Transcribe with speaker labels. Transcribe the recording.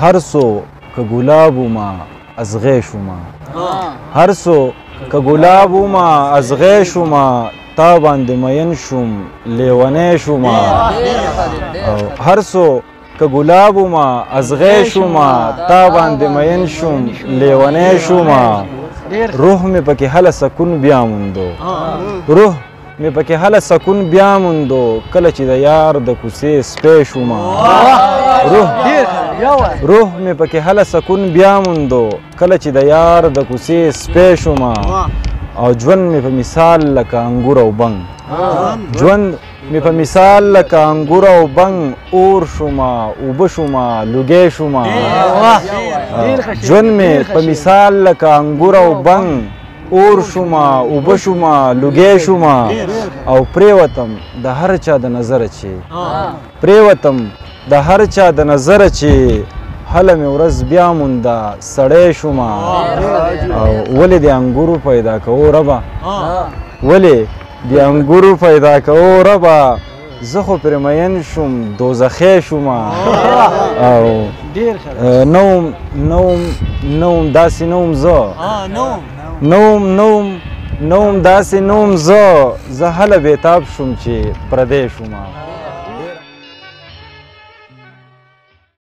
Speaker 1: هر څو که ګلاب وما ازغې شوما هر څو که ګلاب وما ازغې شوما تا باندې مین شوم لیونی شوما هر څو که ګلاب وما ازغې شوما تا باندې مین شوم لیونی شوما روح مې پکې هله سکون بیا موندو روح مې پکې هله سکون بیا موندو کله چې د یار د کوڅې سپی شوما روح مې پکې هله سکون بیا موندو کله چې د یار د کوڅې سپی شوما او ژوند مې په مثال لکه انګور او بنګ ژوند مې په مثال لکه انګور او بنګ اور شوما اوبه شوما لوګی شوما ژوند مې په مثال لکه انګور او بنګ اور شوما اوبه شوما لوګی شوما او پریوتم د هر چا د نظره چې پریوتم د هر چا د نظره چې هله مې ورځ بیا مونده سړی شوما او ولې د انګورو پیدا کوو ربه ولې د انګورو پیدا کوو ربه زه خو پرې مین شوم دوزخی شوما او نوم داسې نوم زه نوم داسې نوم زه هله بېتاب شوم چې پردی شوما